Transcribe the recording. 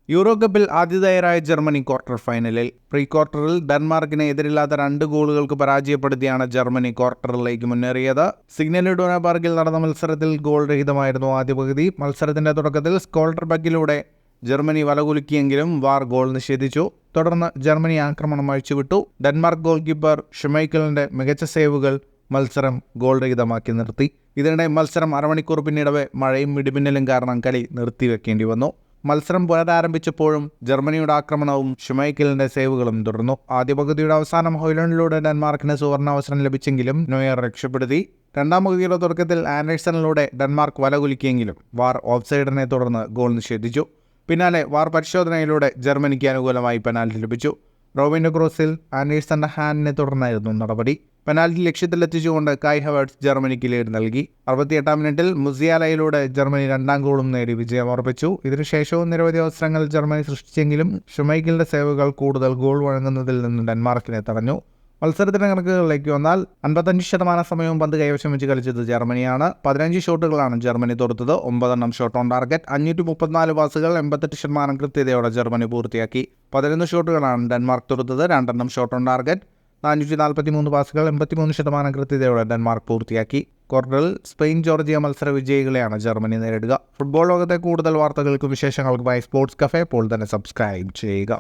Euro കപ്പിൽ ആതിഥേയരായ Germany quarter ഫൈനലിൽ. പ്രീ ക്വാർട്ടറിൽ ഡെൻമാർക്കിനെ എതിരില്ലാത്ത 2 ഗോളുകൾക്ക് പരാജയപ്പെടുത്തിയാണ് ജർമ്മനി ക്വാർട്ടറിലേക്ക് മുന്നേറിയത്. സിഗ്നൽ ഇഡുന പാർക്കിൽ നടന്ന മത്സരത്തിൽ ഗോൾ രഹിതമായിരുന്നു ആദ്യ പകുതി. മത്സരത്തിന്റെ തുടക്കത്തിൽ സ്കോൾട്ടർബക്കിലൂടെ ജർമ്മനി വലകുലുക്കിയെങ്കിലും വാർ ഗോൾ നിഷേധിച്ചു. തുടർന്ന് ജർമ്മനി ആക്രമണം അഴിച്ചുവിട്ടു. ഡെൻമാർക്ക് ഗോൾ കീപ്പർ ഷുമൈക്കലിന്റെ മികച്ച സേവുകൾ മത്സരം ഗോൾ രഹിതമാക്കി നിർത്തി. ഇതിനിടെ മത്സരം അരമണിക്കൂർ പിന്നിടവേ മഴയും ഇടിമിന്നലും കാരണം കളി നിർത്തിവെക്കേണ്ടി വന്നു. മത്സരം പുനരാരംഭിച്ചപ്പോഴും ജർമ്മനിയുടെ ആക്രമണവും ഷുമൈക്കലിന്റെ സേവുകളും തുടർന്നു. ആദ്യ പകുതിയുടെ അവസാനം ഹോയ്ലൻഡിലൂടെ ഡെൻമാർക്കിന് സുവർണാവസരം ലഭിച്ചെങ്കിലും നോയർ രക്ഷപ്പെടുത്തി. രണ്ടാം പകുതിയുടെ തുടക്കത്തിൽ ആൻഡേഴ്സണിലൂടെ ഡെൻമാർക്ക് വലകുലുക്കിയെങ്കിലും വാർ ഓഫ്സൈഡിനെ തുടർന്ന് ഗോൾ നിഷേധിച്ചു. പിന്നാലെ വാർ പരിശോധനയിലൂടെ ജർമ്മനിക്ക് അനുകൂലമായി പെനാൽറ്റി ലഭിച്ചു. റോബിൻ്റെ ക്രോസിൽ ആൻഡേഴ്സന്റെ ഹാൻഡിനെ തുടർന്നായിരുന്നു നടപടി. പെനാൽറ്റി ലക്ഷ്യത്തിലെത്തിച്ചുകൊണ്ട് കായ് ഹവേർട്സ് ജർമ്മനിക്ക് ലീഡ് നൽകി. 68-ാം മിനിറ്റിൽ മുസിയാലയിലൂടെ ജർമ്മനി 2ാം ഗോളും നേടി വിജയം ഉറപ്പിച്ചു. ഇതിനുശേഷവും നിരവധി അവസരങ്ങൾ ജർമ്മനി സൃഷ്ടിച്ചെങ്കിലും ഷുമൈക്കലിന്റെ സേവുകൾ കൂടുതൽ ഗോൾ വഴങ്ങുന്നതിൽ നിന്ന് ഡെൻമാർക്കിനെ തടഞ്ഞു. മത്സരത്തിന്റെ കണക്കുകളിലേക്ക് വന്നാൽ 55% സമയവും പന്ത് കൈവശം വെച്ച് കളിച്ചത് ജർമ്മനിയാണ്. 15 ഷോട്ടുകളാണ് ജർമ്മനി തൊടുത്തത്. 9 shot on target. 534 പാസുകൾ 88% കൃത്യതയോടെ ജർമ്മനി പൂർത്തിയാക്കി. 11 ഷോട്ടുകളാണ് ഡെൻമാർക്ക് തൊടുത്തത്. 2 shot on target. 443 പാസുകൾ 83% കൃത്യതയോടെ ഡെൻമാർക്ക് പൂർത്തിയാക്കി. ക്വാർട്ടറിൽ സ്പെയിൻ ജോർജിയ മത്സര വിജയികളെയാണ് ജർമ്മനി നേരിടുക. ഫുട്ബോൾ ലോകത്തെ കൂടുതൽ വാർത്തകൾക്കും വിശേഷങ്ങൾക്കുമായി സ്പോർട്സ് കഫേ ഇപ്പോൾ തന്നെ സബ്സ്ക്രൈബ് ചെയ്യുക.